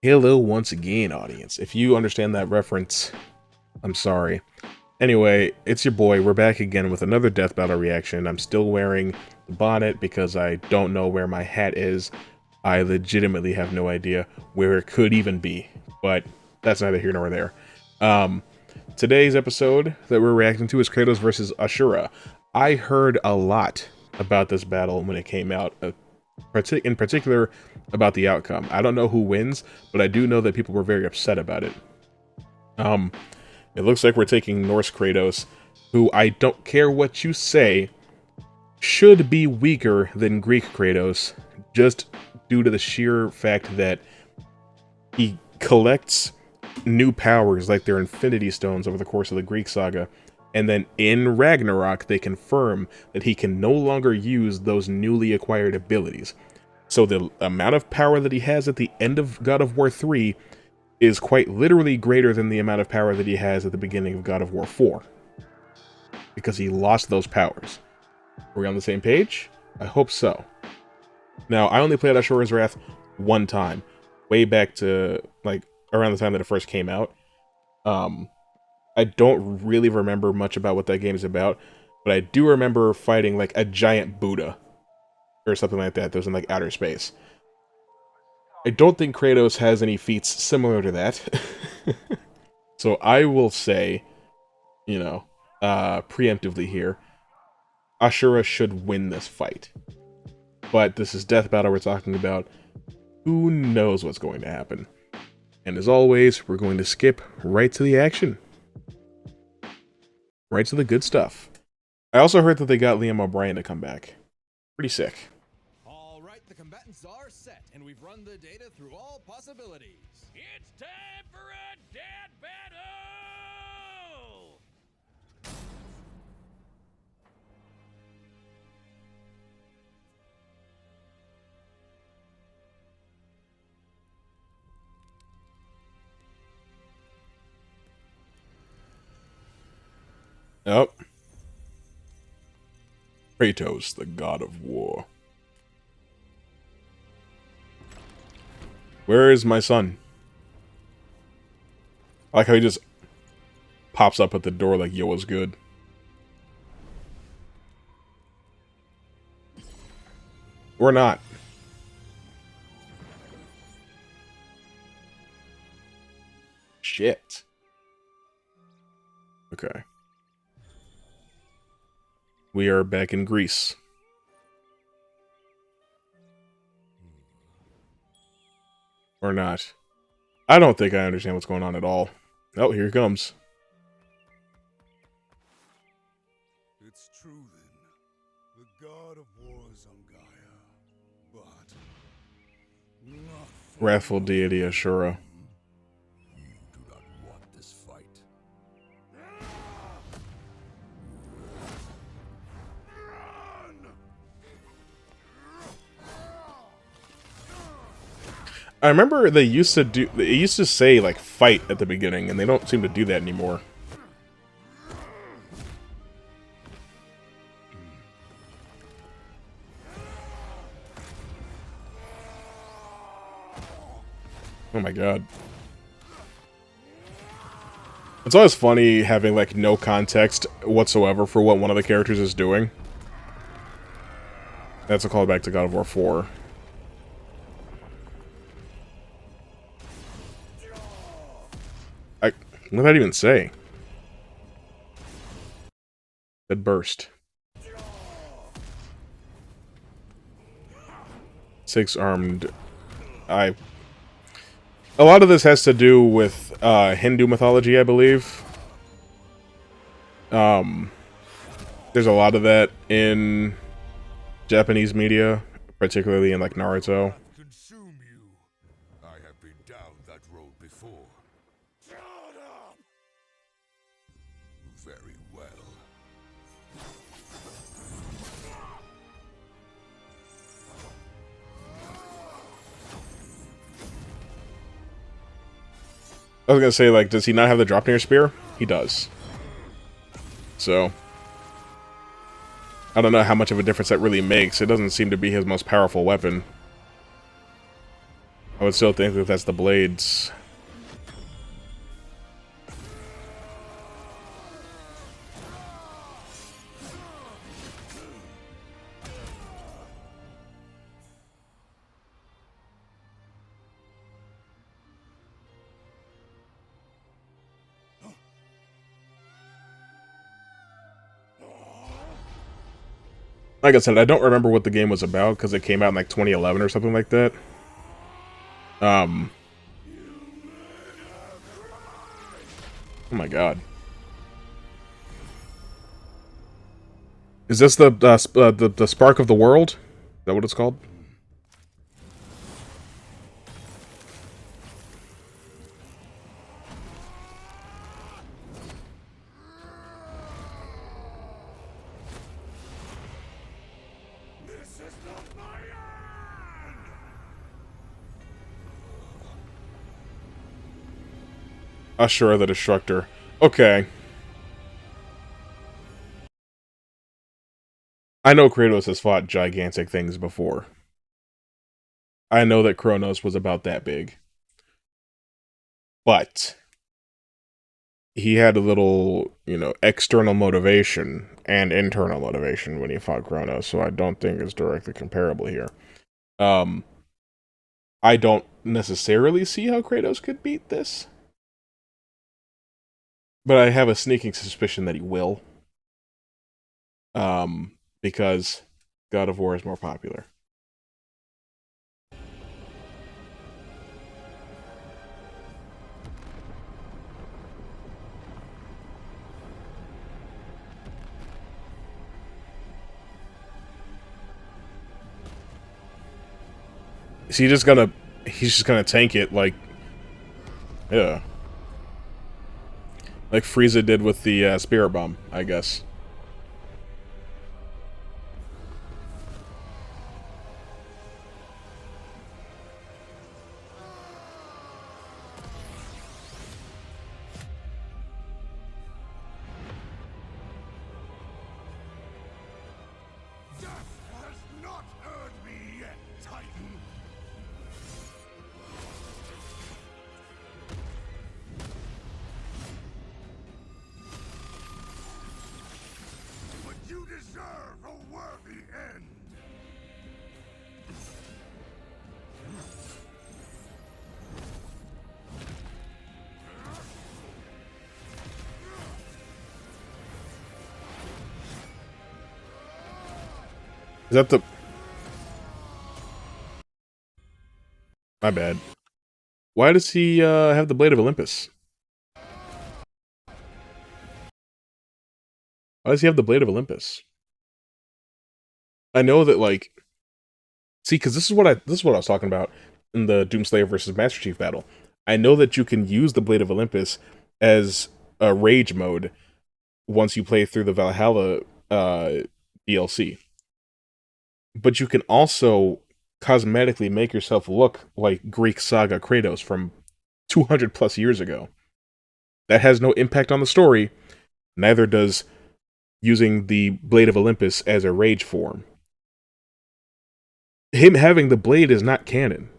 Hello once again, audience. If you understand that reference, I'm sorry. Anyway, it's your boy. We're back again with another Death Battle reaction. I'm still wearing the bonnet because I don't know where my hat is. I legitimately have no idea where it could even be, but that's neither here nor there. Today's episode that we're reacting to is Kratos versus Asura. I heard a lot about this battle when it came out, in particular about the outcome. I don't know who wins, but I do know that people were very upset about it. It looks like we're taking Norse Kratos, who, I don't care what you say, should be weaker than Greek Kratos, just due to the sheer fact that he collects new powers like their Infinity Stones over the course of the Greek saga, and then in Ragnarok they confirm that he can no longer use those newly acquired abilities. So the amount of power that he has at the end of God of War 3 is quite literally greater than the amount of power that he has at the beginning of God of War 4. Because he lost those powers. Are we on the same page? I hope so. Now, I only played Ashura's Wrath one time. Way back to, like, around the time that it first came out. I don't really remember much about what that game is about. But I do remember fighting, like, a giant Buddha. Or something like that was in, like, outer space. I don't think Kratos has any feats similar to that. So I will say, you know, preemptively here, Ashura should win this fight. But this is Death Battle we're talking about. Who knows what's going to happen? And as always, we're going to skip right to the action. Right to the good stuff. I also heard that they got Liam O'Brien to come back. Pretty sick. All right, the combatants are set, and we've run the data through all possibilities. It's time for a dead battle! Oh. Kratos, the god of war. Where is my son? I like how he just pops up at the door like, yo, what's good? Or not. Shit. Okay. We are back in Greece. Or not. I don't think I understand what's going on at all. Oh, here he comes. It's true then. The god of war is on Gaia, but not for Wrathful deity Ashura. you. Do not want this fight. I remember they used to say like fight at the beginning, and they don't seem to do that anymore. Oh my god. It's always funny having like no context whatsoever for what one of the characters is doing. That's a callback to God of War 4. What did that even say? That burst. 6 armed. A lot of this has to do with Hindu mythology, I believe. There's a lot of that in Japanese media, particularly in like Naruto. Consume you. I have been down that road before. Shut up! Very well. I was gonna say, like, does he not have the Draupnir spear? He does. So, I don't know how much of a difference that really makes. It doesn't seem to be his most powerful weapon. I would still think that that's the blades. Like I said, I don't remember what the game was about because it came out in like 2011 or something like that. Oh my god. Is this the Spark of the World? Is that what it's called? This is not my end! Asura the Destructor. Okay. I know Kratos has fought gigantic things before. I know that Kronos was about that big. But he had a little, external motivation and internal motivation when he fought Kronos, so I don't think it's directly comparable here. I don't necessarily see how Kratos could beat this, but I have a sneaking suspicion that he will. Because God of War is more popular. Is he just gonna... He's just gonna tank it like... Yeah. Like Frieza did with the Spirit Bomb, I guess. Death has not heard me yet, Titan! But you deserve a worthy end! Is that the... My bad. Why does he have the Blade of Olympus? Why does he have the Blade of Olympus? I know that, like... See, because this is what I was talking about in the Doomslayer versus Master Chief battle. I know that you can use the Blade of Olympus as a rage mode once you play through the Valhalla DLC. But you can also cosmetically make yourself look like Greek saga Kratos from 200 plus years ago. That has no impact on the story, neither does using the Blade of Olympus as a rage form. Him having the blade is not canon.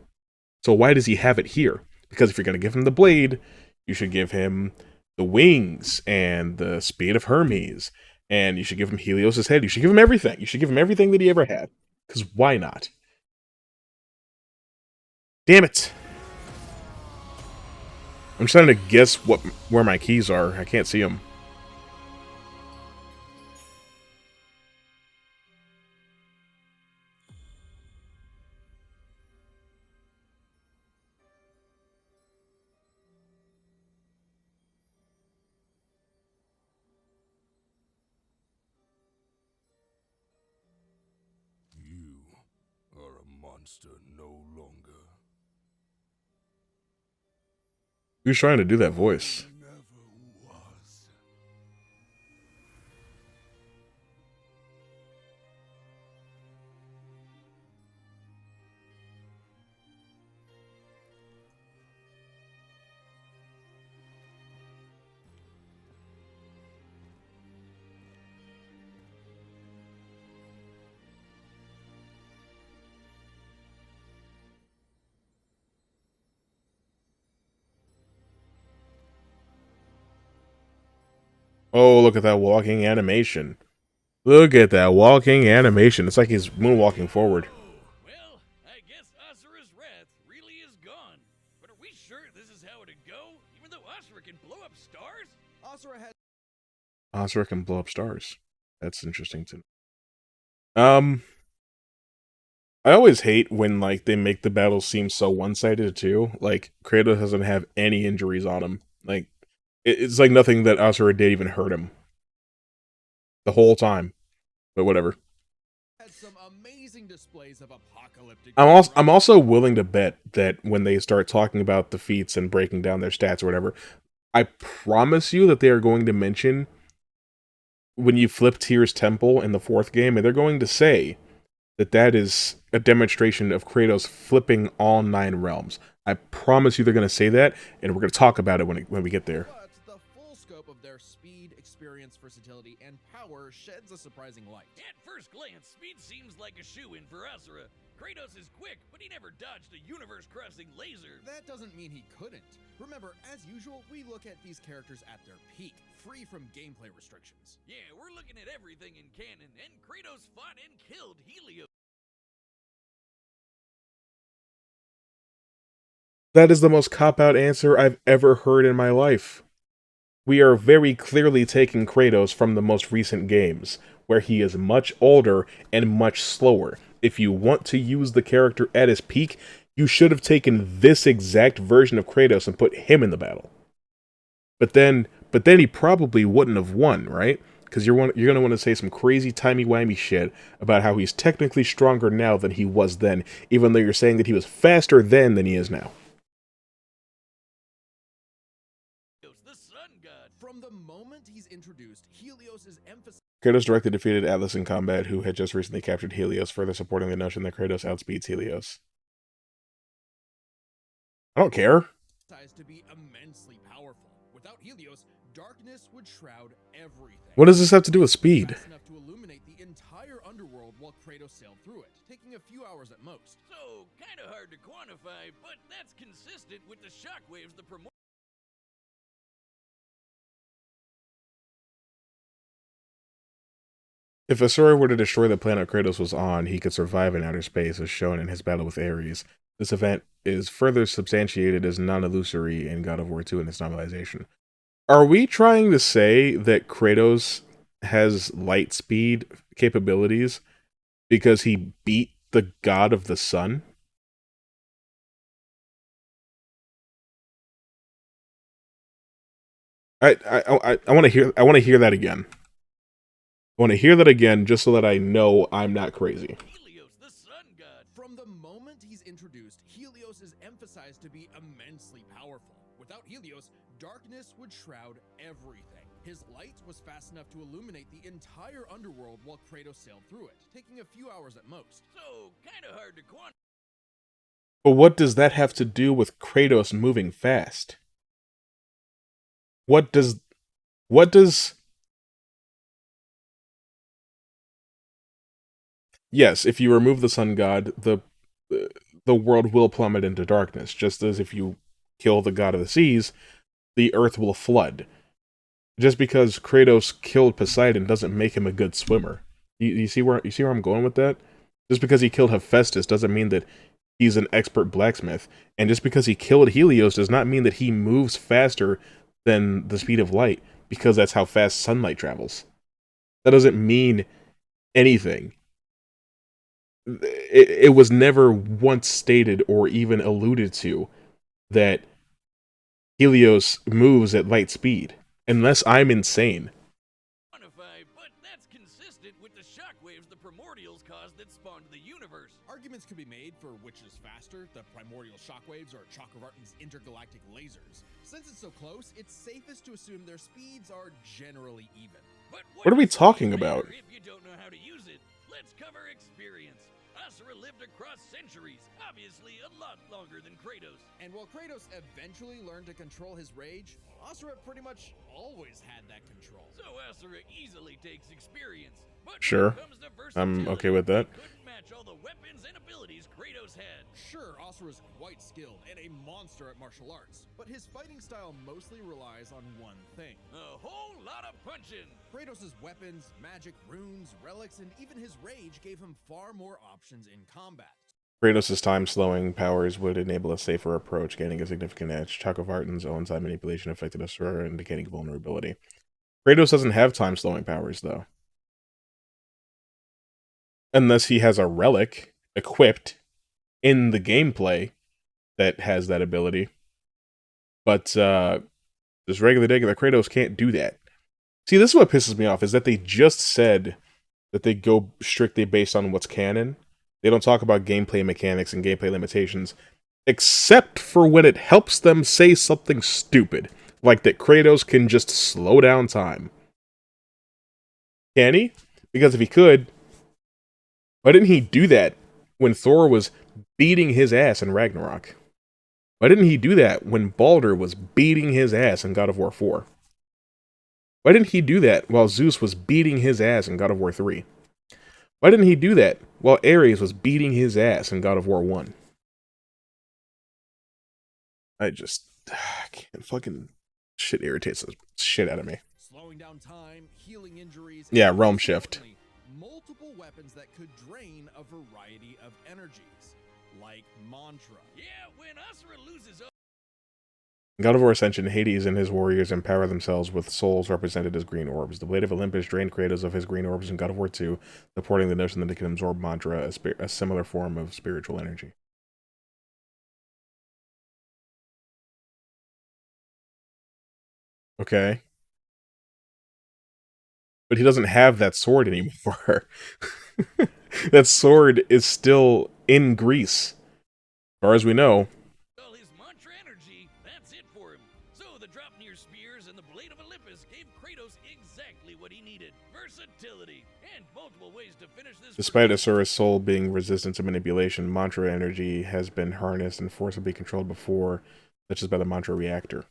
So why does he have it here? Because if you're going to give him the blade, you should give him the wings and the speed of Hermes, and you should give him Helios' head. You should give him everything. You should give him everything that he ever had. Because why not? Damn it. I'm trying to guess where my keys are. I can't see them. You are a monster no longer. Who's trying to do that voice? Never was. Oh, look at that walking animation. Look at that walking animation. It's like he's moonwalking forward. Well, I guess Asura's wrath really is gone. But are we sure this is how it'd go? Even though Asura can blow up stars? Asura has Asura can blow up stars. That's interesting to know. I always hate when, like, they make the battle seem so one-sided, too. Like, Kratos doesn't have any injuries on him. Like, it's like nothing that Asura did even hurt him. The whole time. But whatever. had some amazing displays of apocalyptic. I'm also willing to bet that when they start talking about the feats and breaking down their stats or whatever, I promise you that they are going to mention when you flip Tyr's temple in the 4th game, and they're going to say that is a demonstration of Kratos flipping all 9 realms. I promise you they're going to say that, and we're going to talk about it when we get there. But the full scope of their speed, experience, versatility, and power sheds a surprising light. At first glance, speed seems like a shoo-in for Asura. Kratos is quick, but he never dodged a universe-crossing laser. That doesn't mean he couldn't. Remember, as usual, we look at these characters at their peak, free from gameplay restrictions. Yeah, we're looking at everything in canon, and Kratos fought and killed Helios. That is the most cop-out answer I've ever heard in my life. We are very clearly taking Kratos from the most recent games, where he is much older and much slower. If you want to use the character at his peak, you should have taken this exact version of Kratos and put him in the battle. But then he probably wouldn't have won, right? Because you're going to want to say some crazy timey-wimey shit about how he's technically stronger now than he was then, even though you're saying that he was faster then than he is now. The sun god. From the moment he's introduced, Helios is emphasized. Kratos directly defeated Atlas in combat, who had just recently captured Helios, further supporting the notion that Kratos outspeeds Helios. I don't care. To be immensely powerful. Without Helios, darkness would shroud everything. What does this have to do with speed? Fast enough to illuminate the entire underworld while Kratos sailed through it, taking a few hours at most. So, kinda hard to quantify, but that's consistent with the shockwaves the primordial. If Asura were to destroy the planet Kratos was on, he could survive in outer space, as shown in his battle with Ares. This event is further substantiated as non-illusory in God of War 2 in its novelization. Are we trying to say that Kratos has light speed capabilities because he beat the god of the sun? I want to hear that again. I want to hear that again just so that I know I'm not crazy. Helios, the sun god. From the moment he's introduced, Helios is emphasized to be immensely powerful. Without Helios, darkness would shroud everything. His light was fast enough to illuminate the entire underworld while Kratos sailed through it, taking a few hours at most. So, kinda hard to quantify. But what does that have to do with Kratos moving fast? What does... Yes, if you remove the sun god, the world will plummet into darkness, just as if you kill the god of the seas, the earth will flood. Just because Kratos killed Poseidon doesn't make him a good swimmer. You see where I'm going with that? Just because he killed Hephaestus doesn't mean that he's an expert blacksmith, and just because he killed Helios does not mean that he moves faster than the speed of light, because that's how fast sunlight travels. That doesn't mean anything. It was never once stated or even alluded to that Helios moves at light speed, unless I'm insane. But that's consistent with the shockwaves the primordials caused that spawned the universe. Arguments could be made for which is faster, the primordial shockwaves or Chakravartin's intergalactic lasers. Since it's so close, it's safest to assume their speeds are generally even. But What are we talking about? If you don't know how to use it, let's cover experience. Asura lived across centuries, obviously a lot longer than Kratos. And while Kratos eventually learned to control his rage, Asura pretty much always had that control. So Asura easily takes experience. But Sure. when it comes to I'm okay versatility, with that. he couldn't match all the weapons and abilities Kratos had. Sure, Asura's quite skilled and a monster at martial arts, but his fighting style mostly relies on one thing. A whole lot of punching. Kratos' weapons, magic, runes, relics, and even his rage gave him far more options in combat. Kratos' time-slowing powers would enable a safer approach, gaining a significant edge. Chakravartin's own time manipulation affected Asura, indicating vulnerability. Kratos doesn't have time-slowing powers, though. Unless he has a relic equipped in the gameplay that has that ability. But just regular Kratos can't do that. See, this is what pisses me off, is that they just said that they go strictly based on what's canon. They don't talk about gameplay mechanics and gameplay limitations, except for when it helps them say something stupid, like that Kratos can just slow down time. Can he? Because if he could, why didn't he do that when Thor was beating his ass in Ragnarok? Why didn't he do that when Baldur was beating his ass in God of War 4? Why didn't he do that while Zeus was beating his ass in God of War 3? Why didn't he do that while Ares was beating his ass in God of War 1? I can't fucking... Shit irritates the shit out of me. Slowing down time, healing injuries, Yeah, and realm most shift. importantly, multiple weapons that could drain a variety of energies, like mantra. Yeah, when Asura loses In God of War Ascension, Hades and his warriors empower themselves with souls represented as green orbs. The Blade of Olympus drained Kratos of his green orbs in God of War 2, supporting the notion that it can absorb mantra, a similar form of spiritual energy. Okay. But he doesn't have that sword anymore. That sword is still in Greece. As far as we know. all his mantra energy, that's it for him. So the Dropnir spears and the Blade of Olympus gave Kratos exactly what he needed. Versatility, and multiple ways to finish this. Despite Asura's soul being resistant to manipulation, mantra energy has been harnessed and forcibly controlled before, such as by the mantra reactor.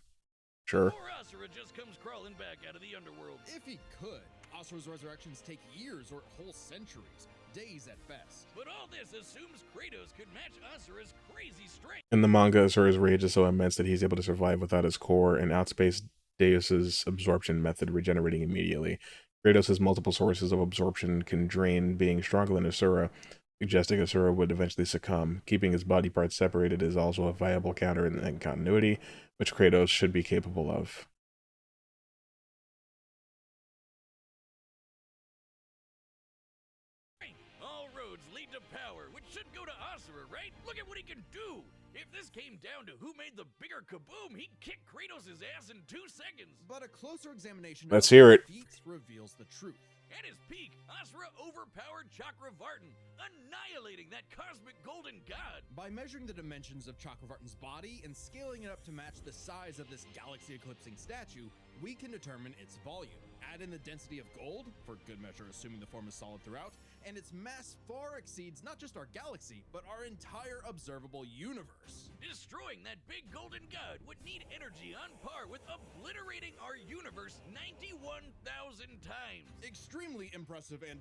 Sure. Poor Asura just comes crawling back out of the underworld. If he could, Asura's resurrections take years or whole centuries, days at best. But all this assumes Kratos could match Asura's crazy strength. In the manga, Asura's rage is so immense that he's able to survive without his core, and outspace Deus's absorption method, regenerating immediately. Kratos' multiple sources of absorption can drain being stronger than Asura, suggesting Asura would eventually succumb. Keeping his body parts separated is also a viable counter in continuity, which Kratos should be capable of. All roads lead to power, which should go to Asura, right? Look at what he can do! If this came down to who made the bigger kaboom, he'd kick Kratos' ass in 2 seconds. But a closer examination Let's of hear his it. feats reveals the truth. At his peak, Asura overpowered Chakravartin, annihilating that cosmic golden god. By measuring the dimensions of Chakravartin's body and scaling it up to match the size of this galaxy-eclipsing statue, we can determine its volume. Add in the density of gold, for good measure assuming the form is solid throughout, and its mass far exceeds not just our galaxy, but our entire observable universe. Destroying that big golden god would need energy on par with obliterating our universe 91,000 times. Extremely impressive and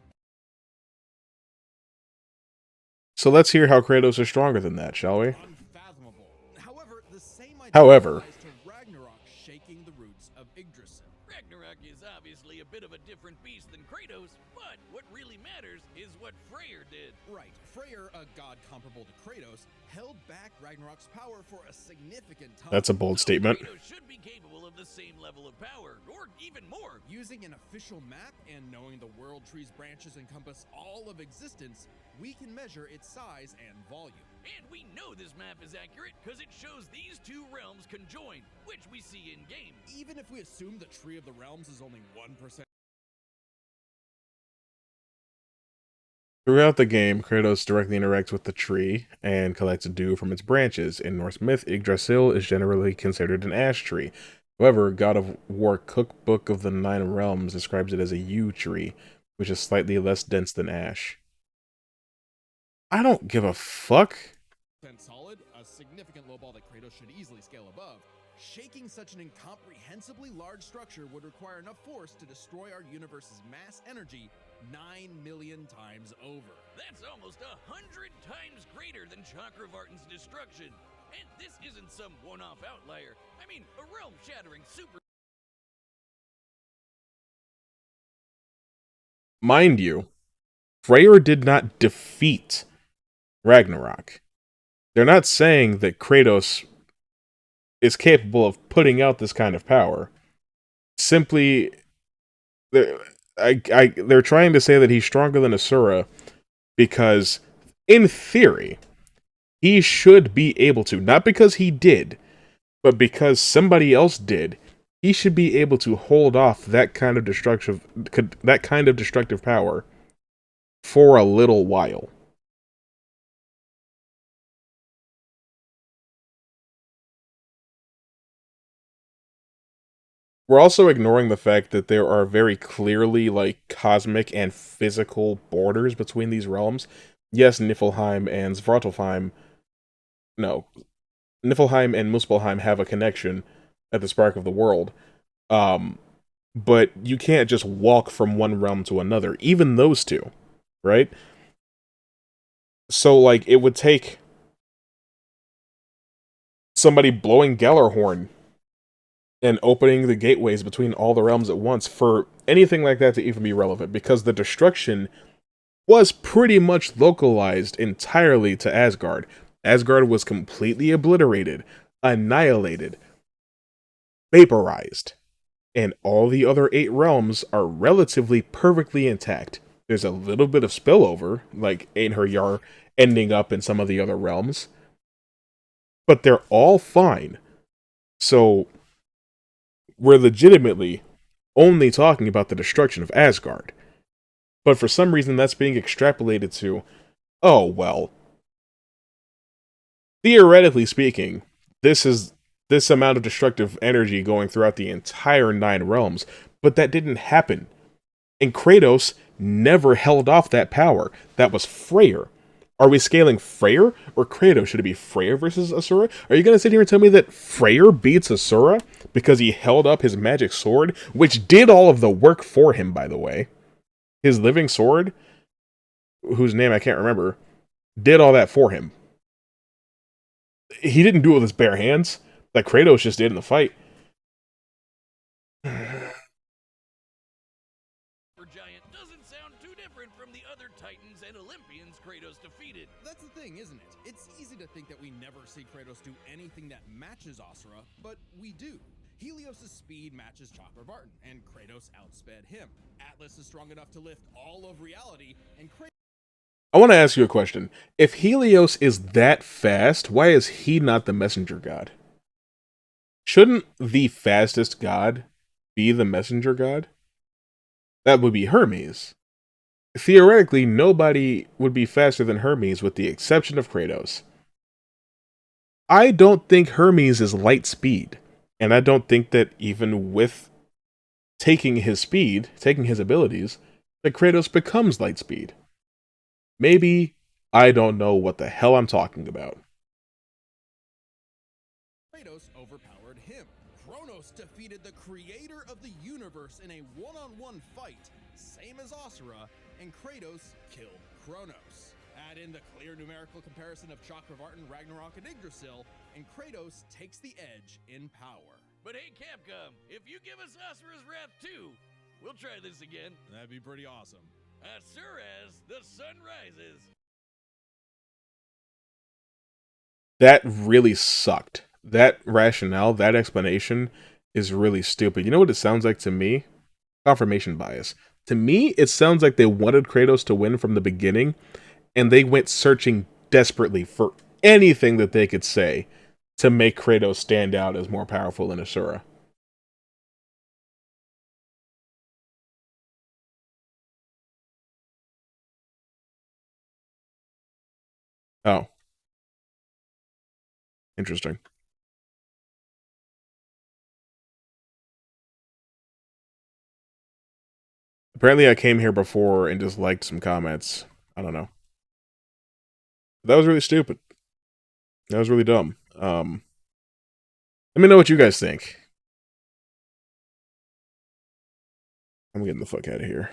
So let's hear how Kratos is stronger than that, shall we? unfathomable. However, the same idea However. applies to Ragnarok shaking the roots of Yggdrasil. Ragnarok is obviously a bit of a different beast than Kratos, but what really matters is what Freyr did. Right, Freyr, a god comparable to Kratos, held back Ragnarok's power for a significant time. That's a bold statement. Kratos should be capable of the same level of power, or even more. Using an official map and knowing the world tree's branches encompass all of existence, we can measure its size and volume. And we know this map is accurate because it shows these two realms conjoined, which we see in-game. Even if we assume the Tree of the Realms is only 1%. Throughout the game, Kratos directly interacts with the tree and collects dew from its branches. In Norse myth, Yggdrasil is generally considered an ash tree. However, God of War Cookbook of the Nine Realms describes it as a yew tree, which is slightly less dense than ash. I don't give a fuck. Solid, a significant low ball that Kratos should easily scale above. Shaking such an incomprehensibly large structure would require enough force to destroy our universe's mass energy 9 million times over. That's almost 100 times greater than Chakravartin's destruction. And this isn't some one-off outlier. I mean, a realm-shattering super... Mind you, Freyr did not defeat Ragnarok. They're not saying that Kratos is capable of putting out this kind of power. Simply, they're trying to say that he's stronger than Asura because, in theory, he should be able to. Not because he did, but because somebody else did. He should be able to hold off that kind of destructive power for a little while. We're also ignoring the fact that there are very clearly, like, cosmic and physical borders between these realms. Yes, Niflheim and Svartalfheim... No. Niflheim and Muspelheim have a connection at the Spark of the World. But you can't just walk from one realm to another. Even those two. Right? So, like, it would take somebody blowing Gjallarhorn and opening the gateways between all the realms at once for anything like that to even be relevant, because the destruction was pretty much localized entirely to Asgard. Asgard was completely obliterated, annihilated, vaporized, and all the other 8 realms are relatively perfectly intact. There's a little bit of spillover, like Einherjar ending up in some of the other realms, but they're all fine. So we're legitimately only talking about the destruction of Asgard. But for some reason that's being extrapolated to, oh, well, theoretically speaking, this is this amount of destructive energy going throughout the entire 9 realms, but that didn't happen. And Kratos never held off that power. That was Freyr. Are we scaling Freyr or Kratos? Should it be Freyr versus Asura? Are you going to sit here and tell me that Freyr beats Asura because he held up his magic sword, which did all of the work for him, by the way? His living sword, whose name I can't remember, did all that for him. He didn't do it with his bare hands, like Kratos just did in the fight. Giant doesn't sound too different from the other Titans and Olympians Kratos defeated. That's the thing, isn't it? It's easy to think that we never see Kratos do anything that matches Asura, but we do. Helios' speed matches Chakravartin, and Kratos outsped him. Atlas is strong enough to lift all of reality, and Kratos... I want to ask you a question. If Helios is that fast, why is he not the messenger god? Shouldn't the fastest god be the messenger god? That would be Hermes. Theoretically, nobody would be faster than Hermes with the exception of Kratos. I don't think Hermes is light speed. And I don't think that even with taking his speed, taking his abilities, that Kratos becomes light speed. Maybe I don't know what the hell I'm talking about. Kratos overpowered him. Kronos defeated the creator of the universe in a one-on-one fight, same as Asura, and Kratos killed Kronos. Add in the clear numerical comparison of Chakravartin, Ragnarok, and Yggdrasil, and Kratos takes the edge in power. But hey, Capcom, if you give us Asura's Wrath too, we'll try this again. That'd be pretty awesome. Asura's The Sun Rises. That really sucked. That rationale, that explanation is really stupid. You know what it sounds like to me? Confirmation bias. To me, it sounds like they wanted Kratos to win from the beginning, and they went searching desperately for anything that they could say to make Kratos stand out as more powerful than Asura. Oh. Interesting. Apparently I came here before and just liked some comments. I don't know. That was really stupid. That was really dumb. Let me know what you guys think. I'm getting the fuck out of here.